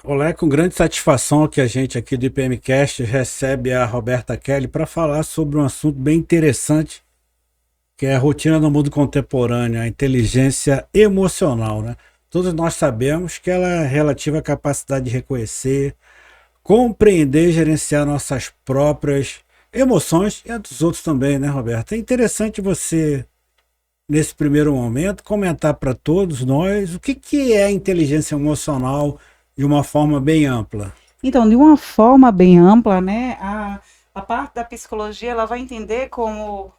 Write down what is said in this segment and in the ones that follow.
Olá, é com grande satisfação que a gente aqui do IPMcast recebe a Roberta Kelly para falar sobre um assunto bem interessante, que é a rotina do mundo contemporâneo, a inteligência emocional, né? Todos nós sabemos que ela é relativa à capacidade de reconhecer, compreender e gerenciar nossas próprias emoções e a dos outros também, né, Roberta? É interessante você, nesse primeiro momento, comentar para todos nós o que é a inteligência emocional de uma forma bem ampla. Então, de uma forma bem ampla, né, a parte da psicologia, ela vai entender, como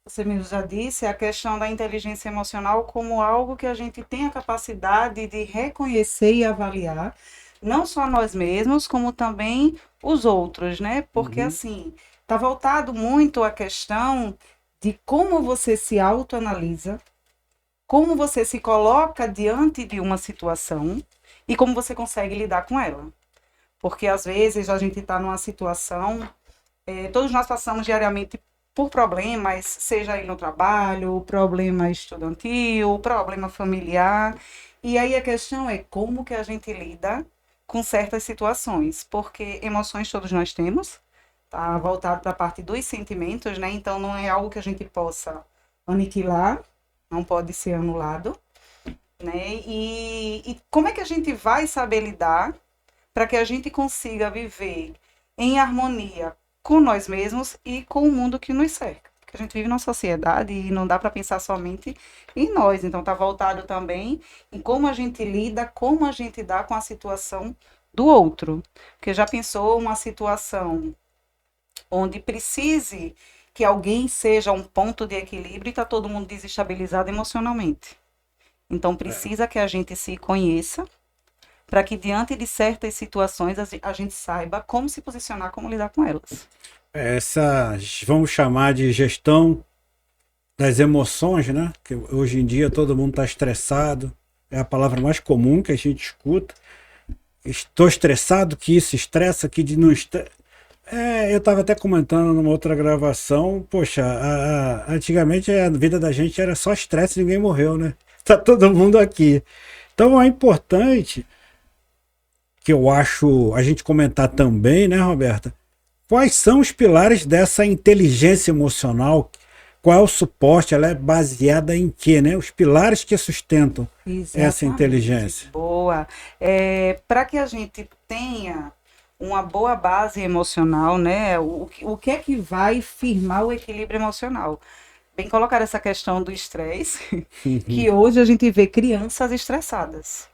você mesmo já disse, a questão da inteligência emocional como algo que a gente tem a capacidade de reconhecer e avaliar, não só nós mesmos, como também os outros, né? Porque, Uhum. assim, está voltado muito à questão de como você se autoanalisa, como você se coloca diante de uma situação e como você consegue lidar com ela. Porque às vezes a gente está numa situação, todos nós passamos diariamente por problemas, seja aí no trabalho, problema estudantil, problema familiar. E aí a questão é como que a gente lida com certas situações, porque emoções todos nós temos, tá voltado para a parte dos sentimentos, né? Então não é algo que a gente possa aniquilar, não pode ser anulado, né? E como é que a gente vai saber lidar para que a gente consiga viver em harmonia com nós mesmos e com o mundo que nos cerca? Porque a gente vive numa sociedade e não dá para pensar somente em nós. Então, está voltado também em como a gente lida, como a gente dá com a situação do outro. Porque já pensou uma situação onde precise que alguém seja um ponto de equilíbrio e está todo mundo desestabilizado emocionalmente. Então, precisa que a gente se conheça para que diante de certas situações a gente saiba como se posicionar, como lidar com elas. Essa, vamos chamar de gestão das emoções, né? Que hoje em dia todo mundo está estressado, é a palavra mais comum que a gente escuta. Estou estressado, que isso estressa, que de não estressa. Eu estava até comentando numa outra gravação, poxa, antigamente a vida da gente era só estresse e ninguém morreu, né? Tá todo mundo aqui. Então é importante que eu acho a gente comentar também, né, Roberta? Quais são os pilares dessa inteligência emocional? Qual é o suporte? Ela é baseada em quê, né? Os pilares que sustentam essa Exatamente. inteligência. Boa. Para que a gente tenha uma boa base emocional, né? O que é que vai firmar o equilíbrio emocional? Bem colocar essa questão do estresse, que hoje a gente vê crianças estressadas.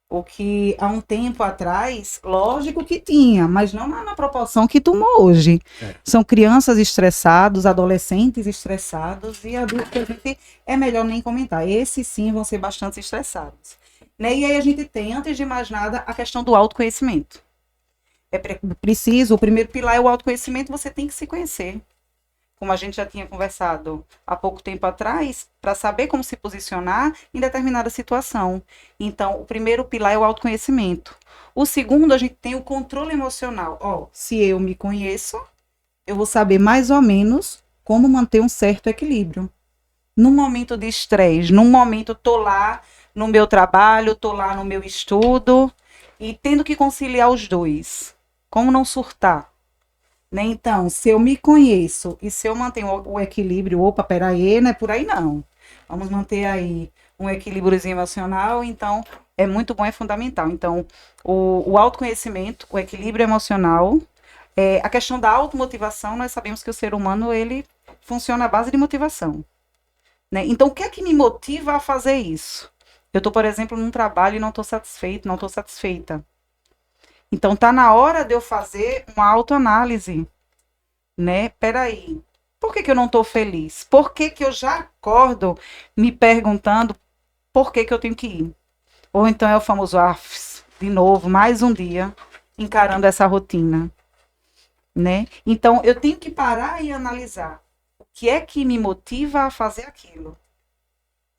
O que há um tempo atrás, lógico que tinha, mas não na proporção que tomou hoje. É. São crianças estressados, adolescentes estressados e adultos que a gente é melhor nem comentar. Esses sim vão ser bastante estressados. Né? E aí a gente tem, antes de mais nada, a questão do autoconhecimento. Preciso, o primeiro pilar é o autoconhecimento, você tem que se conhecer, como a gente já tinha conversado há pouco tempo atrás, para saber como se posicionar em determinada situação. Então, o primeiro pilar é o autoconhecimento. O segundo, a gente tem o controle emocional. Se eu me conheço, eu vou saber mais ou menos como manter um certo equilíbrio. Num momento de estresse, num momento tô lá no meu trabalho, tô lá no meu estudo e tendo que conciliar os dois. Como não surtar? Né? Então, se eu me conheço e se eu mantenho o equilíbrio, opa, peraí, não é por aí não. Vamos manter aí um equilíbrio emocional, então é muito bom, é fundamental. Então, o autoconhecimento, o equilíbrio emocional, a questão da automotivação, nós sabemos que o ser humano, ele funciona à base de motivação. Né? Então, o que é que me motiva a fazer isso? Eu estou, por exemplo, num trabalho e não estou satisfeito, não estou satisfeita. Então, está na hora de eu fazer uma autoanálise, né? Peraí, por que eu não estou feliz? Por que eu já acordo me perguntando por que eu tenho que ir? Ou então é o famoso de novo, mais um dia encarando essa rotina, né? Então eu tenho que parar e analisar o que é que me motiva a fazer aquilo.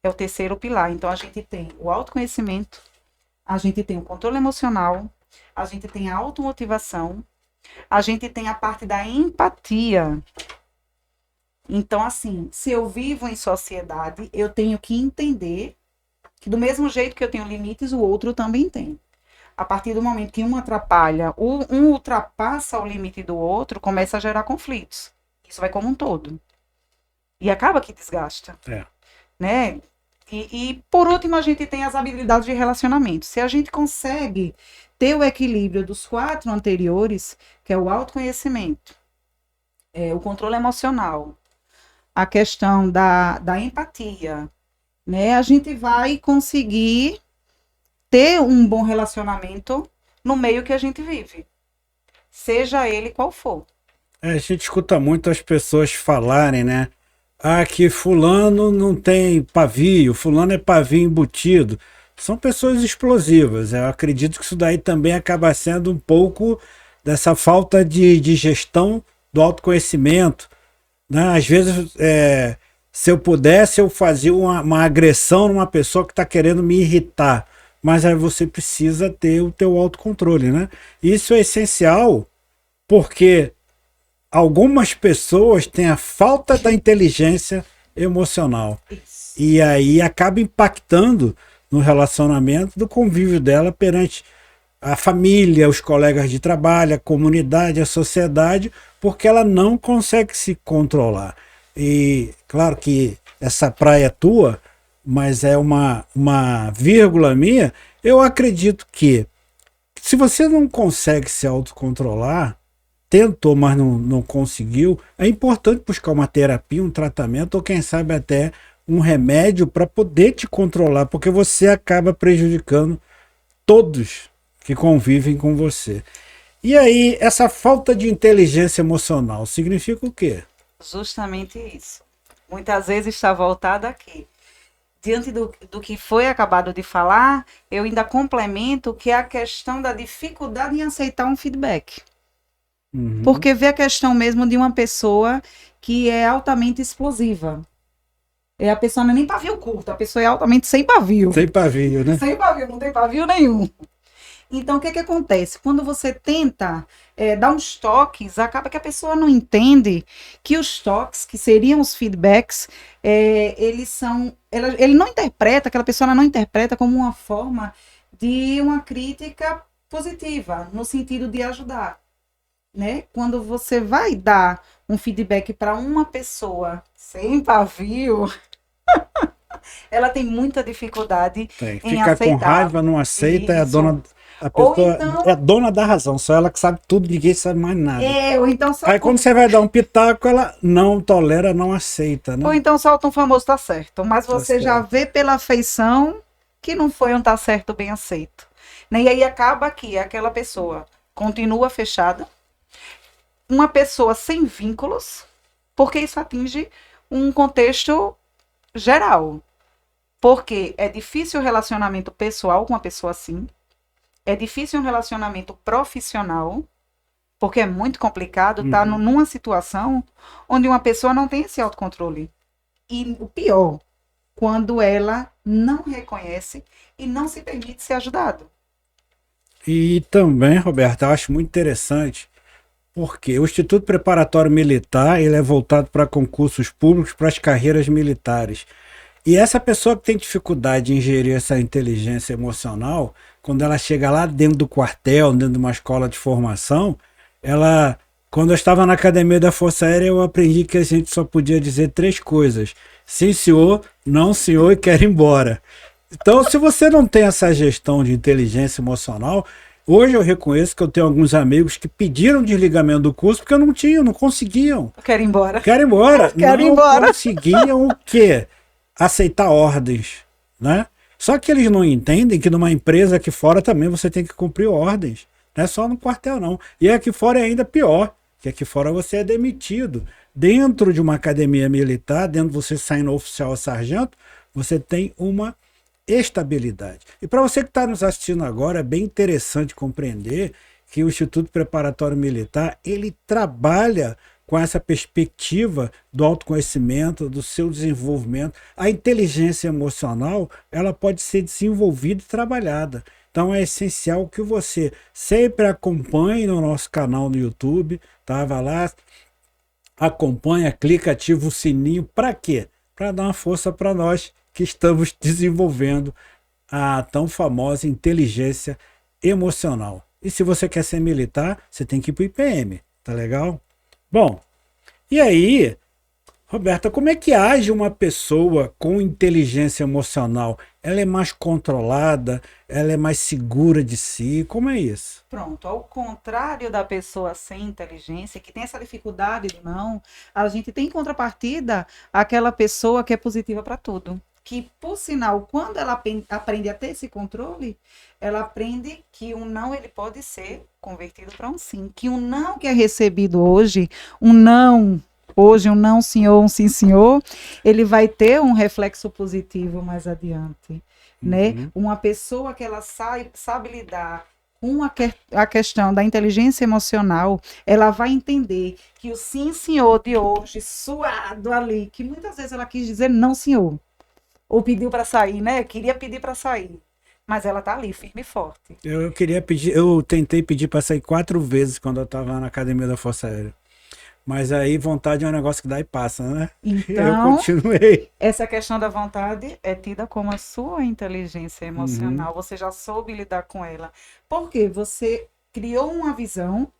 É o terceiro pilar. Então a gente tem o autoconhecimento, a gente tem o controle emocional, a gente tem a automotivação, a gente tem a parte da empatia. Então, assim, se eu vivo em sociedade, eu tenho que entender que do mesmo jeito que eu tenho limites, o outro também tem. A partir do momento que um atrapalha, um ultrapassa o limite do outro, começa a gerar conflitos. Isso vai como um todo. E acaba que desgasta. É. Né? E, por último, a gente tem as habilidades de relacionamento. Se a gente consegue ter o equilíbrio dos 4 anteriores, que é o autoconhecimento, o controle emocional, a questão da empatia, né? A gente vai conseguir ter um bom relacionamento no meio que a gente vive, seja ele qual for. A gente escuta muito as pessoas falarem, né? Ah, que fulano não tem pavio, fulano é pavio embutido. São pessoas explosivas. Eu acredito que isso daí também acaba sendo um pouco dessa falta de gestão do autoconhecimento, né? Às vezes, se eu pudesse, eu fazia uma agressão numa pessoa que está querendo me irritar. Mas aí você precisa ter o teu autocontrole, né? Isso é essencial porque algumas pessoas têm a falta da inteligência emocional. Isso. E aí acaba impactando no relacionamento do convívio dela perante a família, os colegas de trabalho, a comunidade, a sociedade, porque ela não consegue se controlar. E claro que essa praia é tua, mas é uma vírgula minha. Eu acredito que se você não consegue se autocontrolar, tentou, mas não conseguiu, é importante buscar uma terapia, um tratamento, ou quem sabe até um remédio para poder te controlar, porque você acaba prejudicando todos que convivem com você. E aí, essa falta de inteligência emocional significa o quê? Justamente isso. Muitas vezes está voltado aqui. Diante do que foi acabado de falar, eu ainda complemento que é a questão da dificuldade em aceitar um feedback. Uhum. Porque vê a questão mesmo de uma pessoa que é altamente explosiva. A pessoa não é nem pavio curto, a pessoa é altamente sem pavio. Sem pavio, né? Sem pavio, não tem pavio nenhum. Então, o que acontece? Quando você tenta dar uns toques, acaba que a pessoa não entende que os toques, que seriam os feedbacks, eles são... Ele não interpreta, aquela pessoa ela não interpreta como uma forma de uma crítica positiva, no sentido de ajudar. Né? Quando você vai dar um feedback para uma pessoa sem pavio, ela tem muita dificuldade em Fica aceitar. com raiva, não aceita, é a Isso. dona... A pessoa então, é dona da razão, só ela que sabe tudo, ninguém sabe mais nada. ou então Aí quando você vai dar um pitaco, ela não tolera, não aceita, né? Ou então solta um famoso tá certo, mas você certo. já vê pela afeição que não foi um tá certo bem aceito. Né? E aí acaba que aquela pessoa continua fechada, uma pessoa sem vínculos, porque isso atinge um contexto geral. Porque é difícil o relacionamento pessoal com uma pessoa assim, é difícil um relacionamento profissional, porque é muito complicado estar numa situação onde uma pessoa não tem esse autocontrole. E o pior, quando ela não reconhece e não se permite ser ajudado. E também, Roberto, eu acho muito interessante, porque o Instituto Preparatório Militar ele é voltado para concursos públicos, para as carreiras militares. E essa pessoa que tem dificuldade em gerir essa inteligência emocional, quando ela chega lá dentro do quartel, dentro de uma escola de formação, quando eu estava na academia da Força Aérea, eu aprendi que a gente só podia dizer 3 coisas: sim, senhor, não, senhor e quero ir embora. Então, se você não tem essa gestão de inteligência emocional, hoje eu reconheço que eu tenho alguns amigos que pediram desligamento do curso porque não conseguiam. Eu quero ir embora. Quero ir embora. Quero ir não embora. Conseguiam o quê? Aceitar ordens, né? Só que eles não entendem que numa empresa aqui fora também você tem que cumprir ordens. Não é só no quartel, não. E aqui fora é ainda pior, que aqui fora você é demitido. Dentro de uma academia militar, dentro de você saindo oficial a sargento, você tem uma estabilidade. E para você que está nos assistindo agora, é bem interessante compreender que o Instituto Preparatório Militar, ele trabalha com essa perspectiva do autoconhecimento, do seu desenvolvimento. A inteligência emocional, ela pode ser desenvolvida e trabalhada. Então é essencial que você sempre acompanhe no nosso canal no YouTube, tá? Vai lá, acompanha, clica, ativa o sininho. Para quê? Para dar uma força para nós que estamos desenvolvendo a tão famosa inteligência emocional. E se você quer ser militar, você tem que ir pro IPM, tá legal? Bom, e aí, Roberta, como é que age uma pessoa com inteligência emocional? Ela é mais controlada? Ela é mais segura de si? Como é isso? Pronto, ao contrário da pessoa sem inteligência, que tem essa dificuldade de não, a gente tem em contrapartida aquela pessoa que é positiva para tudo. Que, por sinal, quando ela aprende a ter esse controle, ela aprende que um não ele pode ser convertido para um sim. Que um não que é recebido hoje, um não hoje, um não senhor, um sim senhor, ele vai ter um reflexo positivo mais adiante. Né? Uma pessoa que ela sabe lidar com a questão da inteligência emocional, ela vai entender que o sim senhor de hoje, suado ali, que muitas vezes ela quis dizer não senhor, ou pediu para sair, né? Queria pedir para sair. Mas ela tá ali, firme e forte. Eu queria pedir, eu tentei pedir para sair 4 vezes quando eu estava na academia da Força Aérea. Mas aí vontade é um negócio que dá e passa, né? Eu Então, continuei. essa questão da vontade é tida como a sua inteligência Uhum, emocional. Você já soube lidar com ela. Porque você criou uma visão,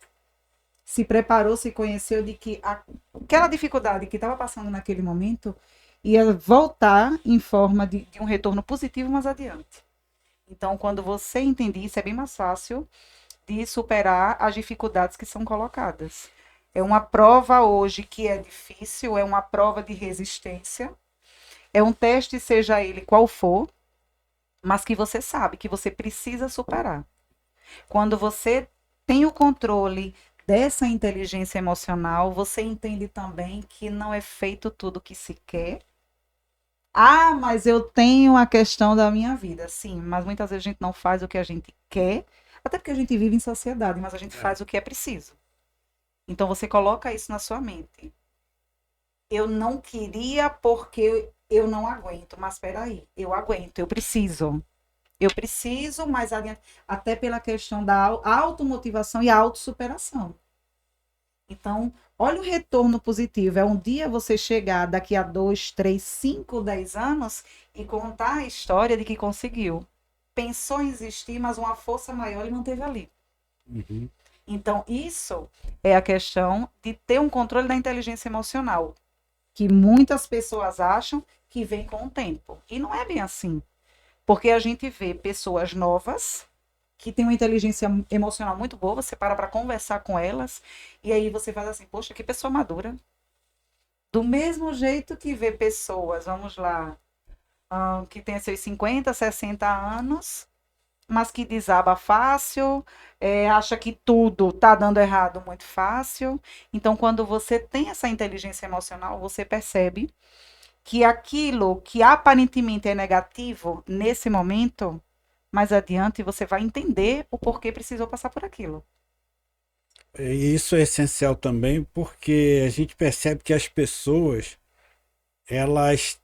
se preparou, se conheceu de que aquela dificuldade que estava passando naquele momento ia voltar em forma de um retorno positivo mais adiante. Então, quando você entende isso, é bem mais fácil de superar as dificuldades que são colocadas. É uma prova hoje que é difícil, é uma prova de resistência, é um teste, seja ele qual for, mas que você sabe que você precisa superar. Quando você tem o controle dessa inteligência emocional, você entende também que não é feito tudo o que se quer. Ah, mas eu tenho a questão da minha vida. Sim, mas muitas vezes a gente não faz o que a gente quer, até porque a gente vive em sociedade, mas a gente faz o que é preciso. Então você coloca isso na sua mente. Eu não queria porque eu não aguento, mas espera aí, eu aguento, eu preciso. Eu preciso, mas até pela questão da automotivação e autossuperação. Então, olha o retorno positivo. É um dia você chegar daqui a 2, 3, 5, 10 anos e contar a história de que conseguiu. Pensou em existir, mas uma força maior ele manteve ali. uhum. Então, isso é a questão de ter um controle da inteligência emocional, que muitas pessoas acham que vem com o tempo. E não é bem assim. Porque a gente vê pessoas novas que têm uma inteligência emocional muito boa, você para conversar com elas, e aí você faz assim, poxa, que pessoa madura. Do mesmo jeito que vê pessoas, vamos lá, que tem seus 50, 60 anos, mas que desaba fácil, acha que tudo está dando errado muito fácil. Então, quando você tem essa inteligência emocional, você percebe que aquilo que aparentemente é negativo nesse momento, mais adiante você vai entender o porquê precisou passar por aquilo. E isso é essencial também porque a gente percebe que as pessoas, elas,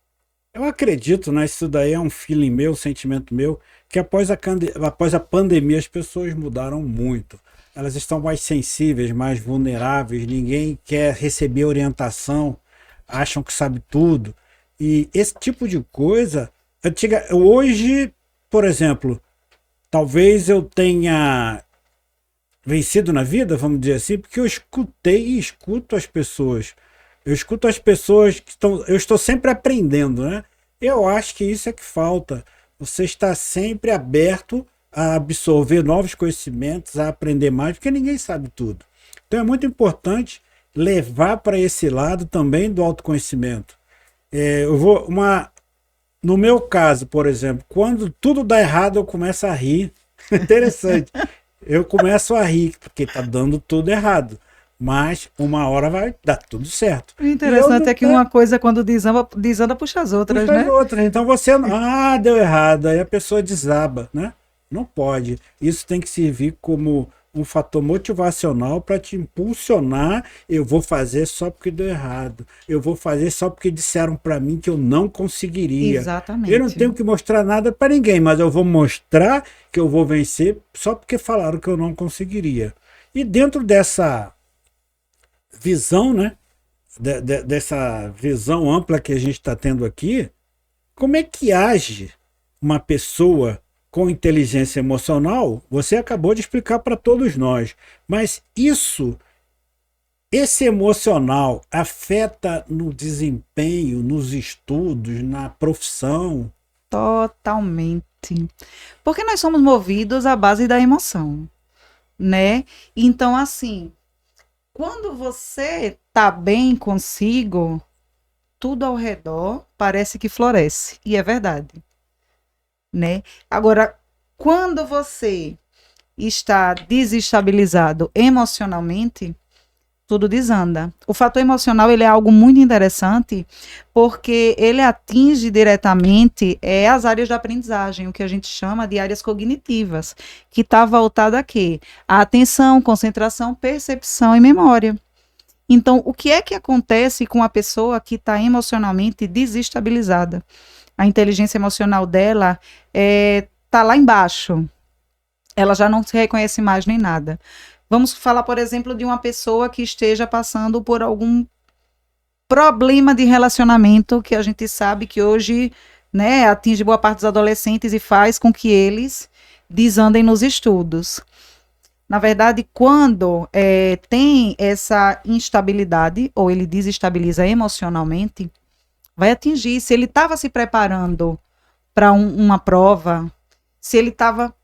eu acredito, né? Isso daí é um feeling meu, um sentimento meu, que após a pandemia as pessoas mudaram muito. Elas estão mais sensíveis, mais vulneráveis, ninguém quer receber orientação, acham que sabe tudo. E esse tipo de coisa, hoje, por exemplo, talvez eu tenha vencido na vida, vamos dizer assim, porque eu escutei e escuto as pessoas. Eu escuto as pessoas que estão. Eu estou sempre aprendendo, né? Eu acho que isso é que falta. Você está sempre aberto a absorver novos conhecimentos, a aprender mais, porque ninguém sabe tudo. Então é muito importante levar para esse lado também do autoconhecimento. No meu caso, por exemplo, quando tudo dá errado, eu começo a rir. Interessante. Eu começo a rir, porque tá dando tudo errado. Mas uma hora vai dar tudo certo. O E eu interessante não é que uma coisa, quando desanda, puxa as outras, puxa as né? outras. Então você. Ah, deu errado. Aí a pessoa desaba, né? Não pode. Isso tem que servir como um fator motivacional para te impulsionar. Eu vou fazer só porque deu errado. Eu vou fazer só porque disseram para mim que eu não conseguiria. Eu não Exatamente. tenho que mostrar nada para ninguém, mas eu vou mostrar que eu vou vencer só porque falaram que eu não conseguiria. E dentro dessa visão, né? Dessa visão ampla que a gente está tendo aqui, como é que age uma pessoa com inteligência emocional, você acabou de explicar para todos nós. Mas esse emocional afeta no desempenho, nos estudos, na profissão? Totalmente. Porque nós somos movidos à base da emoção, né? Então, assim, quando você tá bem consigo, tudo ao redor parece que floresce. E é verdade, né? Agora, quando você está desestabilizado emocionalmente, tudo desanda. O fator emocional ele é algo muito interessante porque ele atinge diretamente as áreas da aprendizagem, o que a gente chama de áreas cognitivas, que está voltada a quê? A atenção, concentração, percepção e memória. Então, o que é que acontece com a pessoa que está emocionalmente desestabilizada? A inteligência emocional dela está lá embaixo. Ela já não se reconhece mais nem nada. Vamos falar, por exemplo, de uma pessoa que esteja passando por algum problema de relacionamento que a gente sabe que hoje, né, atinge boa parte dos adolescentes e faz com que eles desandem nos estudos. Na verdade, quando tem essa instabilidade ou ele desestabiliza emocionalmente, vai atingir. Se ele estava se preparando para uma prova, se ele estava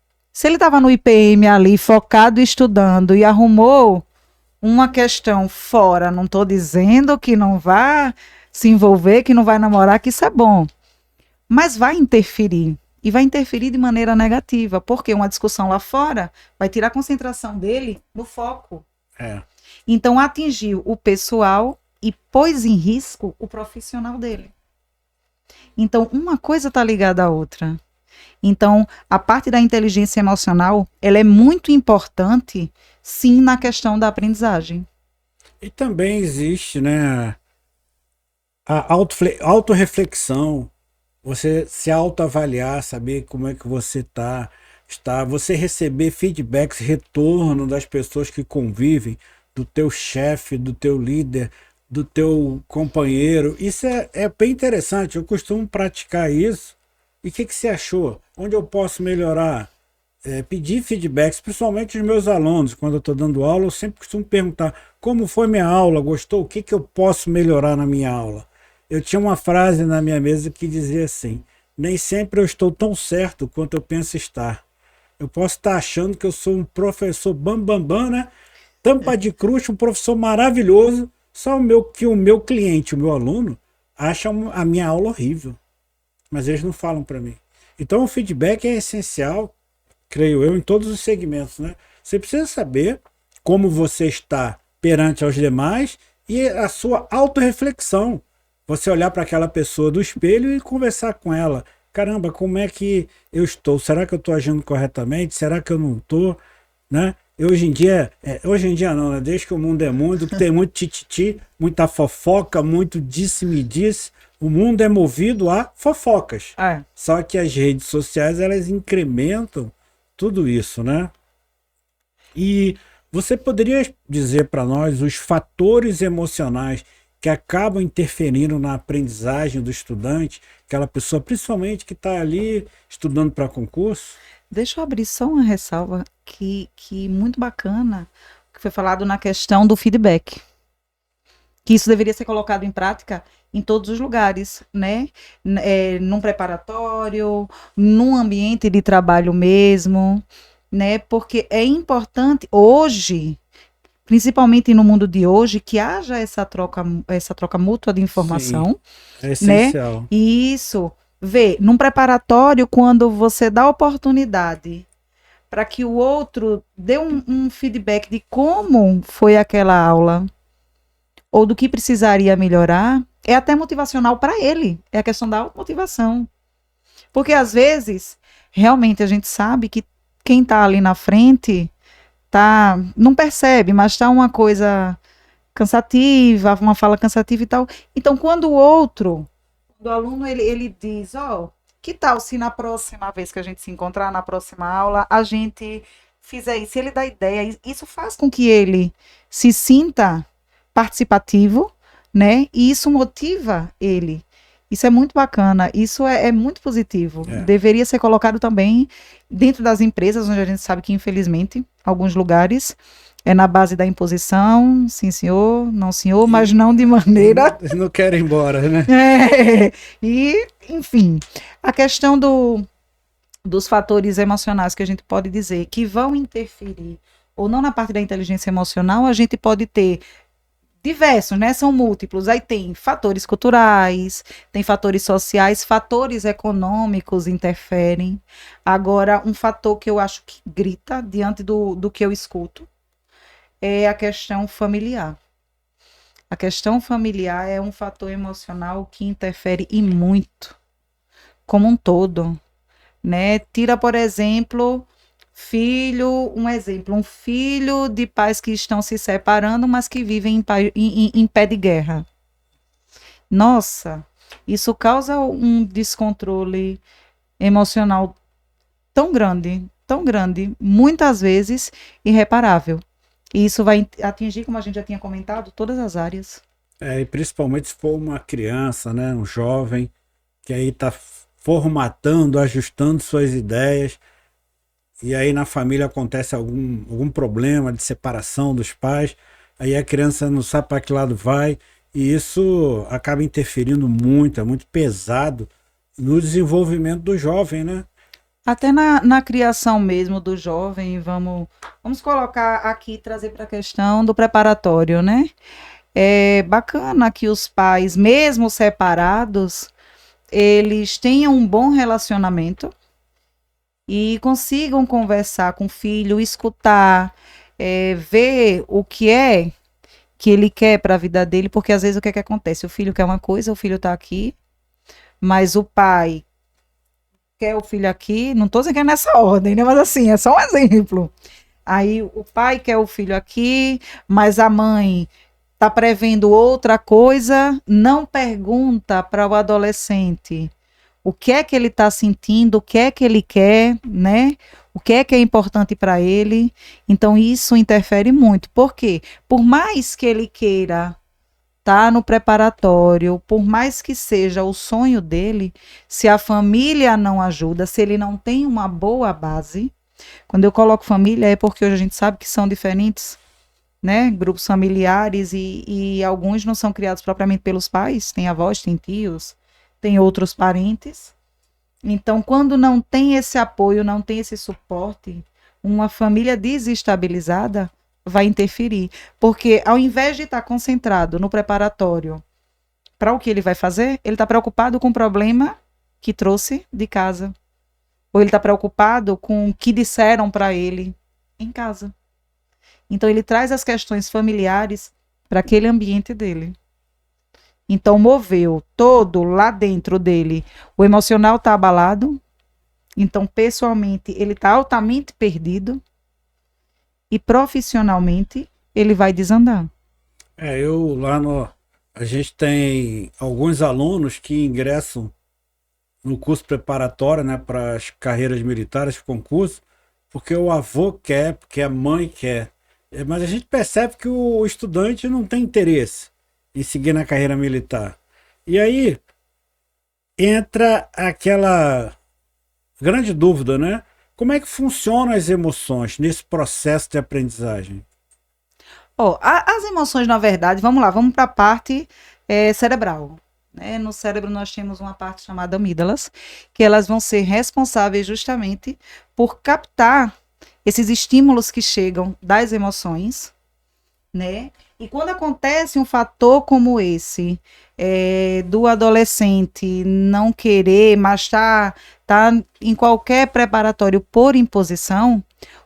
no IPM ali, focado estudando e arrumou uma questão fora, não estou dizendo que não vá se envolver, que não vai namorar, que isso é bom. Mas vai interferir. E vai interferir de maneira negativa, porque uma discussão lá fora vai tirar a concentração dele no foco. Então, atingiu o pessoal e pôs em risco o profissional dele. Então, uma coisa está ligada à outra. Então, a parte da inteligência emocional, ela é muito importante, sim, na questão da aprendizagem. E também existe, né, a autorreflexão, você se autoavaliar, saber como é que você está, você receber feedbacks, retorno das pessoas que convivem, do teu chefe, do teu líder, do teu companheiro. Isso é bem interessante, eu costumo praticar isso. E o que você achou? Onde eu posso melhorar? Pedir feedbacks, principalmente os meus alunos. Quando eu estou dando aula, eu sempre costumo perguntar como foi minha aula, gostou? O que eu posso melhorar na minha aula? Eu tinha uma frase na minha mesa que dizia assim: nem sempre eu estou tão certo quanto eu penso estar. Eu posso estar achando que eu sou um professor bam, né? Tampa de cruz, um professor maravilhoso, só que o meu cliente, o meu aluno, acha a minha aula horrível. Mas eles não falam para mim. Então o feedback é essencial, creio eu, em todos os segmentos, né? Você precisa saber como você está perante aos demais e a sua autorreflexão. Você olhar para aquela pessoa do espelho e conversar com ela. Caramba, como é que eu estou? Será que eu estou agindo corretamente? Será que eu não estou? Né? Hoje em dia não, né? Desde que o mundo é mundo, que tem muito tititi, muita fofoca, muito disse-me-disse. O mundo é movido a fofocas. Só que as redes sociais, elas incrementam tudo isso, né? E você poderia dizer para nós os fatores emocionais que acabam interferindo na aprendizagem do estudante, aquela pessoa, principalmente que está ali estudando para concurso? Deixa eu abrir só uma ressalva que muito bacana, que foi falado na questão do feedback. Que isso deveria ser colocado em prática em todos os lugares, né? Num preparatório, num ambiente de trabalho mesmo, né? Porque é importante hoje, principalmente no mundo de hoje, que haja essa troca mútua de informação. Sim, é essencial. Né? Isso. Vê, num preparatório, quando você dá oportunidade para que o outro dê um feedback de como foi aquela aula, ou do que precisaria melhorar, é até motivacional para ele. É a questão da automotivação. Porque, às vezes, realmente a gente sabe que quem está ali na frente não percebe, mas está uma coisa cansativa, uma fala cansativa e tal. Então, quando o aluno, ele diz, que tal se na próxima vez que a gente se encontrar, na próxima aula, a gente fizer isso, ele dá ideia, isso faz com que ele se sinta participativo, né? E isso motiva ele. Isso é muito bacana, isso é muito positivo. É. Deveria ser colocado também dentro das empresas, onde a gente sabe que, infelizmente, alguns lugares é na base da imposição, sim senhor, não senhor, mas E não de maneira. não quero ir embora, né? É, e, enfim, a questão dos fatores emocionais que a gente pode dizer que vão interferir ou não na parte da inteligência emocional, a gente pode ter diversos, né? São múltiplos. Aí tem fatores culturais, tem fatores sociais, fatores econômicos interferem. Agora, um fator que eu acho que grita diante do que eu escuto é a questão familiar. A questão familiar é um fator emocional que interfere e muito, como um todo, né? Tira, por exemplo, um filho de pais que estão se separando, mas que vivem em pé de guerra. Nossa, isso causa um descontrole emocional tão grande, muitas vezes irreparável. E isso vai atingir, como a gente já tinha comentado, todas as áreas. E principalmente se for uma criança, né? Um jovem que aí está formatando, ajustando suas ideias. E aí na família acontece algum problema de separação dos pais, aí a criança não sabe para que lado vai, e isso acaba interferindo muito, é muito pesado no desenvolvimento do jovem, né? Até na criação mesmo do jovem, vamos colocar aqui, trazer para a questão do preparatório, né? É bacana que os pais, mesmo separados, eles tenham um bom relacionamento e consigam conversar com o filho, escutar, ver o que é que ele quer para a vida dele, porque às vezes o que é que acontece? O filho quer uma coisa, o filho está aqui, mas o pai quer o filho aqui, não estou dizendo que é nessa ordem, né? Mas assim, é só um exemplo. Aí o pai quer o filho aqui, mas a mãe está prevendo outra coisa, não pergunta para o adolescente o que é que ele está sentindo, o que é que ele quer, né? O que é importante para ele. Então, isso interfere muito. Por quê? Por mais que ele queira estar no preparatório, por mais que seja o sonho dele, se a família não ajuda, se ele não tem uma boa base, quando eu coloco família é porque hoje a gente sabe que são diferentes, né? Grupos familiares e alguns não são criados propriamente pelos pais, tem avós, tem tios, tem outros parentes. Então, quando não tem esse apoio, não tem esse suporte, uma família desestabilizada vai interferir. Porque ao invés de estar concentrado no preparatório para o que ele vai fazer, ele está preocupado com o problema que trouxe de casa. Ou ele está preocupado com o que disseram para ele em casa. Então, ele traz as questões familiares para aquele ambiente dele. Então, moveu todo lá dentro dele. O emocional está abalado. Então, pessoalmente, ele está altamente perdido. E profissionalmente, ele vai desandar. Eu lá no. A gente tem alguns alunos que ingressam no curso preparatório, né, para as carreiras militares, concurso, porque o avô quer, porque a mãe quer. Mas a gente percebe que o estudante não tem interesse em seguir na carreira militar. E aí entra aquela grande dúvida, né? Como é que funcionam as emoções nesse processo de aprendizagem? As emoções, na verdade, vamos lá, vamos para a parte cerebral. Né? No cérebro nós temos uma parte chamada amígdalas, que elas vão ser responsáveis justamente por captar esses estímulos que chegam das emoções, né? E quando acontece um fator como esse, do adolescente não querer, mas tá em qualquer preparatório por imposição,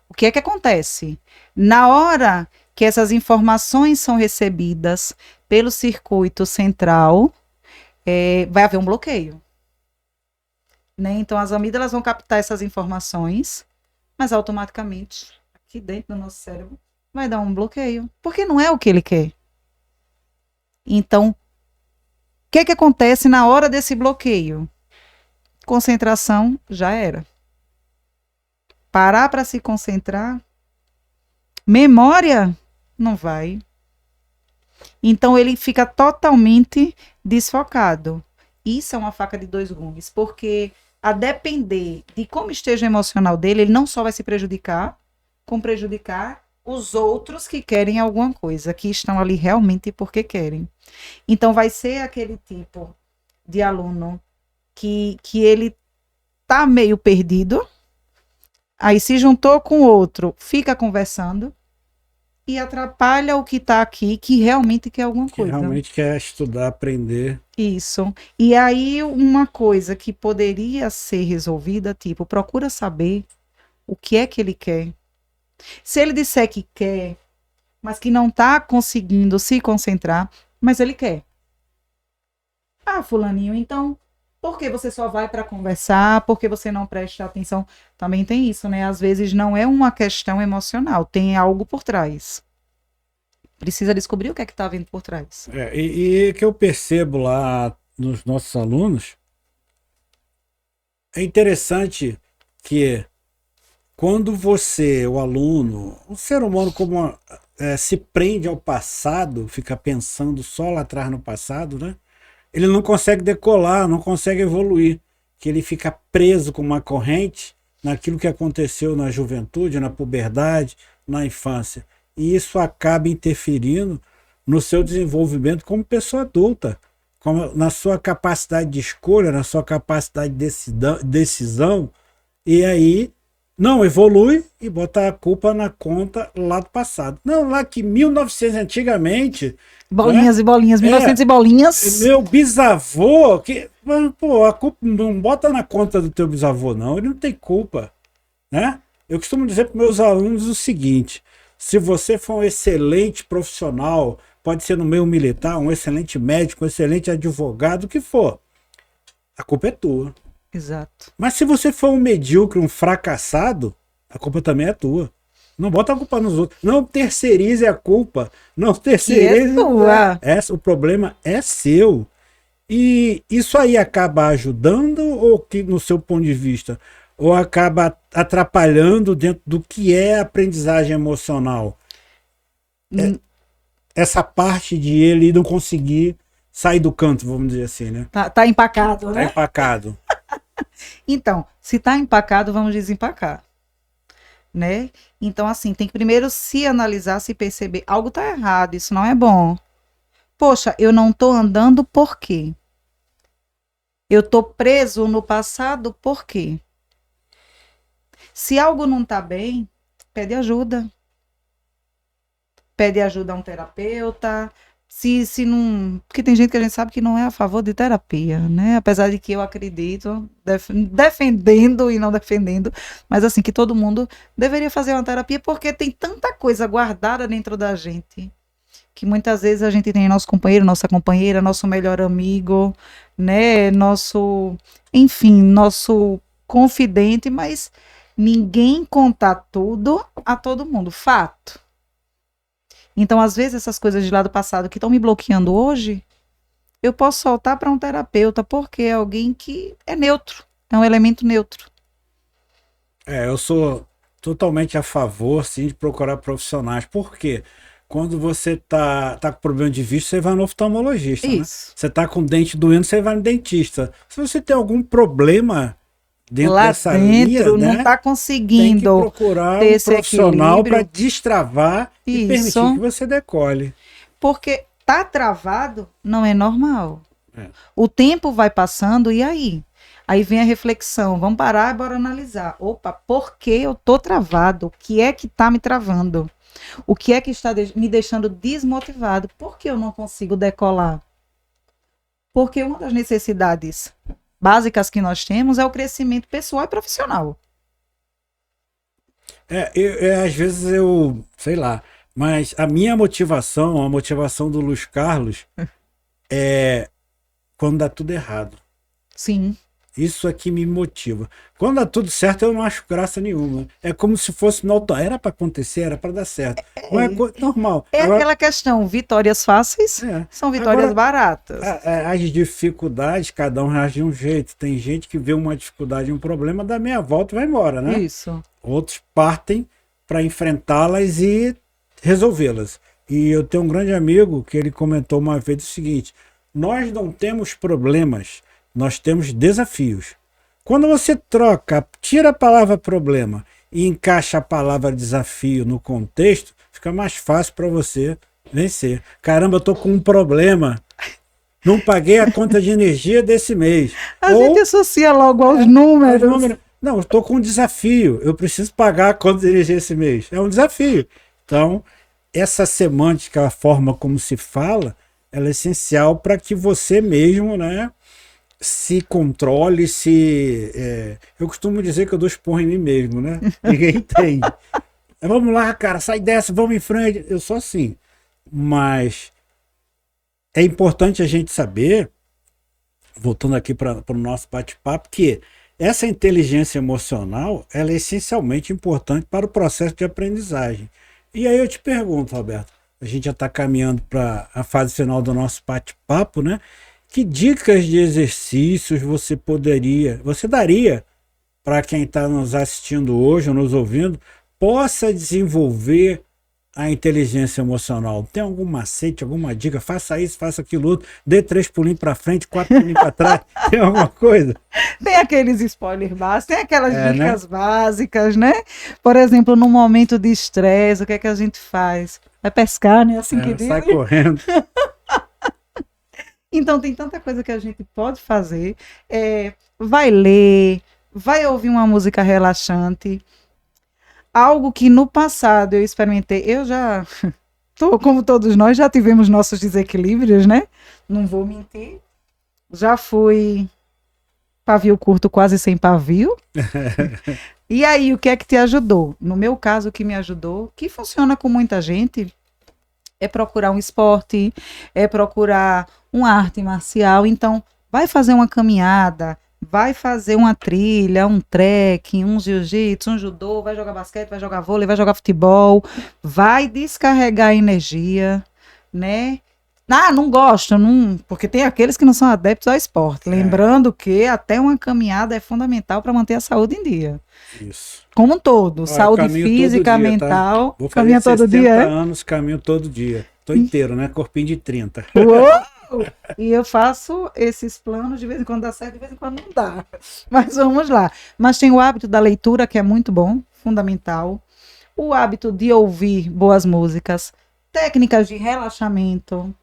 o que é que acontece? Na hora que essas informações são recebidas pelo circuito central, vai haver um bloqueio. Né? Então, as amígdalas vão captar essas informações, mas automaticamente, aqui dentro do nosso cérebro, vai dar um bloqueio, porque não é o que ele quer. Então, o que acontece na hora desse bloqueio? Concentração já era. Parar para se concentrar, memória não vai. Então, ele fica totalmente desfocado. Isso é uma faca de dois gumes, porque a depender de como esteja o emocional dele, ele não só vai se prejudicar, como prejudicar os outros que querem alguma coisa, que estão ali realmente porque querem. Então, vai ser aquele tipo de aluno que ele tá meio perdido, aí se juntou com outro, fica conversando e atrapalha o que está aqui, que realmente quer alguma Que coisa. realmente quer estudar, aprender. Isso. E aí, uma coisa que poderia ser resolvida, tipo, procura saber o que é que ele quer. Se ele disser que quer, mas que não está conseguindo se concentrar, mas ele quer. Ah, fulaninho, então, por que você só vai para conversar? Por que você não presta atenção? Também tem isso, né? Às vezes não é uma questão emocional, tem algo por trás. Precisa descobrir o que é que está vindo por trás. E que eu percebo lá nos nossos alunos, é interessante que quando você, o aluno, o ser humano se prende ao passado, fica pensando só lá atrás no passado, né? Ele não consegue decolar, não consegue evoluir, que ele fica preso com uma corrente naquilo que aconteceu na juventude, na puberdade, na infância. E isso acaba interferindo no seu desenvolvimento como pessoa adulta, na sua capacidade de escolha, na sua capacidade de decisão, e aí não evolui e bota a culpa na conta lá do passado. Não, lá que 1900 antigamente... Bolinhas, né? e bolinhas, 1900 e bolinhas. Meu bisavô, pô, a culpa não bota na conta do teu bisavô, não. Ele não tem culpa, né? Eu costumo dizer para meus alunos o seguinte: se você for um excelente profissional, pode ser no meio militar, um excelente médico, um excelente advogado, o que for, a culpa é tua. Exato. Mas se você for um medíocre, um fracassado, a culpa também é tua. Não bota a culpa nos outros. Não terceirize a culpa. Não terceirize. Que é tua. O problema é seu. E isso aí acaba ajudando ou que, no seu ponto de vista, ou acaba atrapalhando dentro do que é aprendizagem emocional? Essa parte de ele não conseguir sair do canto, vamos dizer assim, né? Tá empacado, Tá né? empacado. Então, se tá empacado, vamos desempacar, né? Então, assim, tem que primeiro se analisar, se perceber, algo tá errado, isso não é bom. Poxa, eu não tô andando por quê? Eu tô preso no passado por quê? Se algo não tá bem, pede ajuda. Pede ajuda a um terapeuta. Se não. Porque tem gente que a gente sabe que não é a favor de terapia, né? Apesar de que eu acredito, defendendo e não defendendo, mas assim, que todo mundo deveria fazer uma terapia, porque tem tanta coisa guardada dentro da gente, que muitas vezes a gente tem nosso companheiro, nossa companheira, nosso melhor amigo, né? Enfim, nosso confidente, mas ninguém conta tudo a todo mundo. Fato. Então, às vezes, essas coisas de lá do passado que estão me bloqueando hoje, eu posso soltar para um terapeuta, porque é alguém que é neutro, é um elemento neutro. Eu sou totalmente a favor, sim, de procurar profissionais. Por quê? Quando você tá com problema de vista, você vai no oftalmologista, né? Isso. Você tá com o dente doendo, você vai no dentista. Se você tem algum problema dentro Lá dessa dentro linha, não né, está tem que conseguindo procurar ter um esse profissional para equilíbrio. destravar e permitir Isso. que você decole. Porque tá travado não é normal. É. O tempo vai passando e aí? Aí vem a reflexão, vamos parar e bora analisar. Opa, por que eu tô travado? O que é que tá me travando? O que é que está me deixando desmotivado? Por que eu não consigo decolar? Porque uma das necessidades básicas que nós temos é o crescimento pessoal e profissional. Às vezes sei lá, mas a minha motivação, a motivação do Luiz Carlos, é quando dá tudo errado. Sim. Isso aqui me motiva. Quando dá tudo certo, eu não acho graça nenhuma. É como se fosse no auto. Era para acontecer, era para dar certo. Não é normal. É Agora, aquela questão, vitórias fáceis são vitórias baratas. As dificuldades, cada um reage de um jeito. Tem gente que vê uma dificuldade, um problema, dá meia volta e vai embora, né? Isso. Outros partem para enfrentá-las e resolvê-las. E eu tenho um grande amigo que ele comentou uma vez o seguinte: nós não temos problemas, nós temos desafios. Quando você troca, tira a palavra problema e encaixa a palavra desafio no contexto, fica mais fácil para você vencer. Caramba, eu tô com um problema. Não paguei a conta de energia desse mês. A gente associa logo aos números. Não, eu estou com um desafio. Eu preciso pagar a conta de energia esse mês. É um desafio. Então, essa semântica, a forma como se fala, ela é essencial para que você mesmo, né, se controle, eu costumo dizer que eu dou esporro em mim mesmo, né? Ninguém entende. Vamos lá, cara, sai dessa, vamos em frente. Eu sou assim. Mas é importante a gente saber, voltando aqui para o nosso bate-papo, que essa inteligência emocional, ela é essencialmente importante para o processo de aprendizagem. E aí eu te pergunto, Roberto, a gente já está caminhando para a fase final do nosso bate-papo, né? Que dicas de exercícios você daria para quem está nos assistindo hoje, ou nos ouvindo, possa desenvolver a inteligência emocional? Tem algum macete, alguma dica? Faça isso, faça aquilo outro, dê 3 pulinhos para frente, 4 pulinhos para trás. Tem alguma coisa? Tem aqueles spoilers básicos, tem aquelas dicas, né? básicas, né? Por exemplo, num momento de estresse, o que é que a gente faz? Vai pescar, né? Assim que diz. Sai correndo. Então, tem tanta coisa que a gente pode fazer. Vai ler, vai ouvir uma música relaxante. Algo que no passado eu experimentei, eu já, como todos nós, já tivemos nossos desequilíbrios, né? Não vou mentir. Já fui pavio curto, quase sem pavio. E aí, o que é que te ajudou? No meu caso, o que me ajudou, que funciona com muita gente, é procurar um esporte, é procurar uma arte marcial. Então, vai fazer uma caminhada, vai fazer uma trilha, um trekking, um jiu-jitsu, um judô, vai jogar basquete, vai jogar vôlei, vai jogar futebol, vai descarregar energia, né? Ah, não gosto, não, porque tem aqueles que não são adeptos ao esporte. Lembrando que até uma caminhada é fundamental para manter a saúde em dia. Isso. Como um todo, saúde física, dia, mental. Tá? Vou fazer caminha todo dia, anos, caminho todo dia. Tô inteiro, né? Corpinho de 30. Uou! E eu faço esses planos, de vez em quando dá certo, de vez em quando não dá. Mas vamos lá. Mas tem o hábito da leitura, que é muito bom, fundamental. O hábito de ouvir boas músicas, técnicas de relaxamento.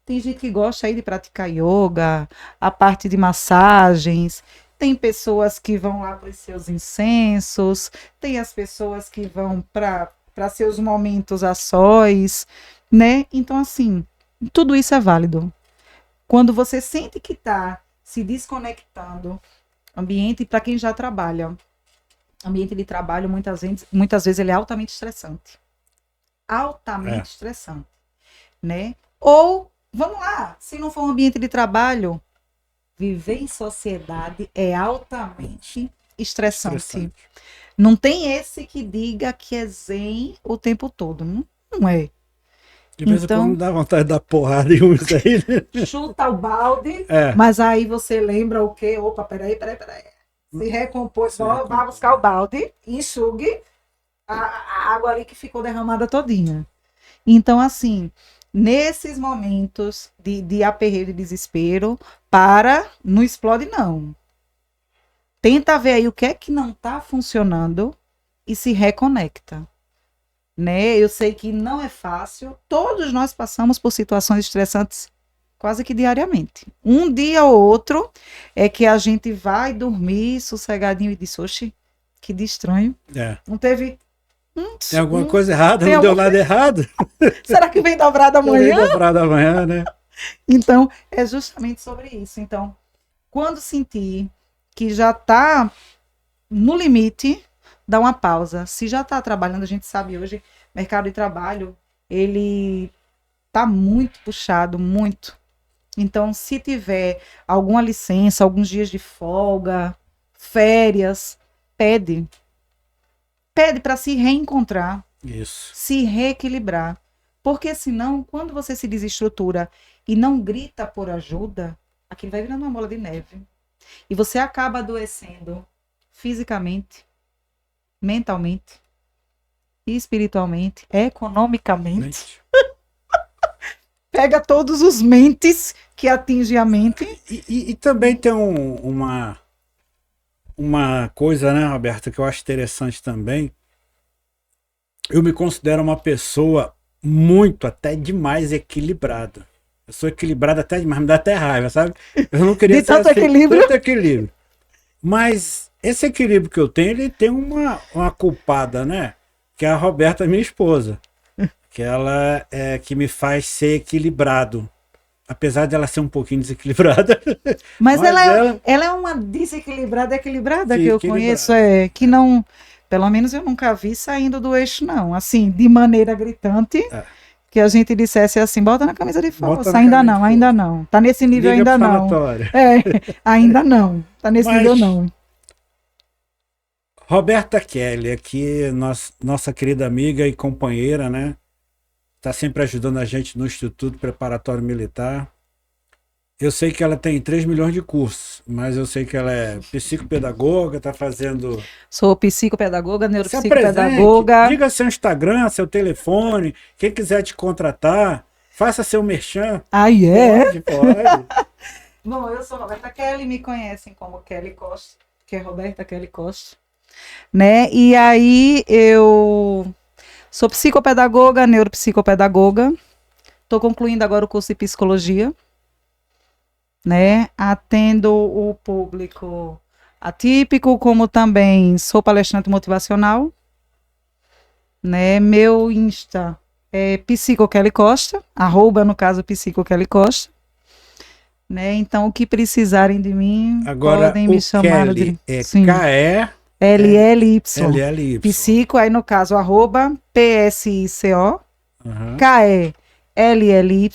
Tem gente que gosta aí de praticar yoga, a parte de massagens. Tem pessoas que vão lá para os seus incensos, tem as pessoas que vão para seus momentos a sós, né? Então, assim, tudo isso é válido. Quando você sente que está se desconectando, ambiente, para quem já trabalha, ambiente de trabalho, muitas vezes ele é altamente estressante. Altamente estressante, né? Ou, vamos lá, se não for um ambiente de trabalho, viver em sociedade é altamente estressante. Não tem esse que diga que é zen o tempo todo. Não é. De vez em quando dá vontade de dar porrada em uns aí, né? Chuta o balde, mas aí você lembra o quê? Opa, peraí. Se recompôs, vá buscar o balde, enxugue a água ali que ficou derramada todinha. Então, assim, nesses momentos de aperreio e desespero, não explode não. Tenta ver aí o que é que não está funcionando e se reconecta. Né? Eu sei que não é fácil, todos nós passamos por situações estressantes quase que diariamente. Um dia ou outro é que a gente vai dormir sossegadinho e diz, oxe, que de estranho. Não teve... Tem alguma coisa errada, não deu nada errado? Será que vem dobrado amanhã? Vem dobrado amanhã, né? Então, é justamente sobre isso. Então, quando sentir que já está no limite, dá uma pausa. Se já está trabalhando, a gente sabe hoje, mercado de trabalho, ele está muito puxado, muito. Então, se tiver alguma licença, alguns dias de folga, férias, pede para se reencontrar, se reequilibrar. Porque senão, quando você se desestrutura e não grita por ajuda, aquilo vai virando uma bola de neve. E você acaba adoecendo fisicamente, mentalmente, espiritualmente, economicamente. pega todos os mentes que atingem a mente. E também tem uma coisa, né, Roberta, que eu acho interessante também. Eu me considero uma pessoa muito, até demais equilibrada. Eu sou equilibrado até demais, me dá até raiva, sabe? Eu não queria De tanto equilíbrio? tanto equilíbrio. Mas esse equilíbrio que eu tenho, ele tem uma culpada, né? Que é a Roberta, minha esposa. Que ela é que me faz ser equilibrado. Apesar de ela ser um pouquinho desequilibrada. Mas ela é uma desequilibrada equilibrada Sim, que eu equilibrada. conheço, que não, pelo menos eu nunca vi saindo do eixo, não. Assim, de maneira gritante, É. que a gente dissesse assim, bota na camisa de Bota força. na Ainda camisa não, de ainda força. não. Tá nesse nível Liga ainda pro não. sanatório. Ainda não. Tá nesse Mas- nível não. Roberta Kelly, aqui, nossa querida amiga e companheira, né? Está sempre ajudando a gente no Instituto Preparatório Militar. Eu sei que ela tem 3 milhões de cursos, mas eu sei que ela é psicopedagoga, está fazendo. Sou psicopedagoga, Se apresente, neuropsicopedagoga. diga seu Instagram, seu telefone, quem quiser te contratar, faça seu merchan. Aí é. Pode. Bom, eu sou Roberta Kelly, me conhecem como Kelly Costa, que é Roberta Kelly Costa, né? E aí eu sou psicopedagoga, neuropsicopedagoga, estou concluindo agora o curso de psicologia, né? Atendo o público atípico, como também sou palestrante motivacional, né? Meu Insta é psicokellycosta, @, no caso, psicokellycosta. Né? Então, o que precisarem de mim, Agora, podem me o chamar Kelly é Sim. KELLY. LLY. Psico, aí no caso, @PSICO, Uhum. KELLY,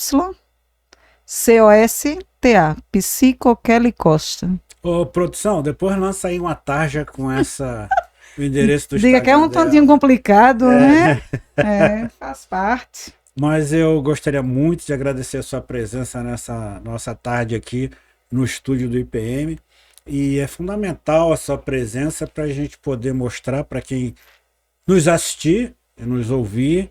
COSTA, Psico Kelly Costa. Ô, produção, depois lança aí uma tarja com o endereço do Diga que é Instagram um tantinho dela. complicado, né? Faz parte. Mas eu gostaria muito de agradecer a sua presença nessa nossa tarde aqui no estúdio do IPM. E é fundamental a sua presença para a gente poder mostrar para quem nos assistir e nos ouvir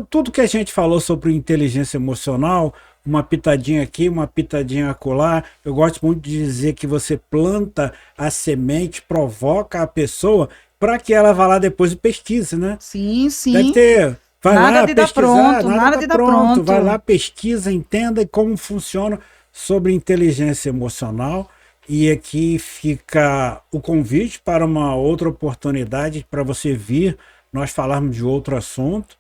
tudo que a gente falou sobre inteligência emocional, uma pitadinha aqui, uma pitadinha acolá. Eu gosto muito de dizer que você planta a semente, provoca a pessoa para que ela vá lá depois e pesquise, né? Sim, sim. Deve ter. Vai Nada lá de dar pesquisar, pronto, nada nada tá de dar pronto. Vai lá, pesquisa, entenda como funciona sobre inteligência emocional. E aqui fica o convite para uma outra oportunidade para você vir, nós falarmos de outro assunto,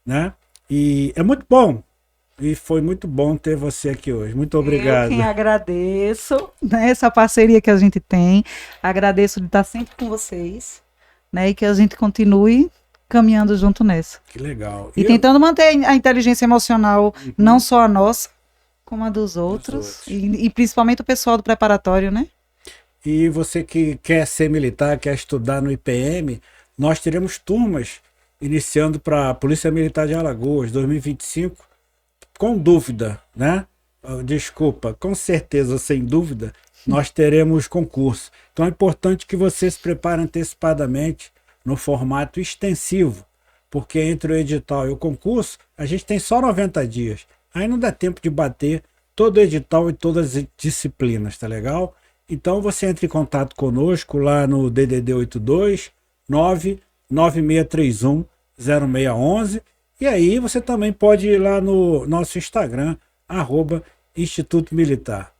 né? E é muito bom. E foi muito bom ter você aqui hoje. Muito obrigado. Eu quem agradeço, né, essa parceria que a gente tem. Agradeço de estar sempre com vocês, né? E que a gente continue caminhando junto nessa. Que legal. E tentando manter a inteligência emocional, não só a nossa, como a dos outros. E principalmente o pessoal do preparatório, né? E você que quer ser militar, quer estudar no IPM, nós teremos turmas iniciando para a Polícia Militar de Alagoas, 2025, com dúvida, né? Desculpa, com certeza, sem dúvida, nós teremos concurso. Então é importante que você se prepare antecipadamente no formato extensivo, porque entre o edital e o concurso, a gente tem só 90 dias. Aí não dá tempo de bater todo o edital e todas as disciplinas, tá legal? Então você entra em contato conosco lá no DDD 82 99631 0611 e aí você também pode ir lá no nosso Instagram, @Instituto Militar.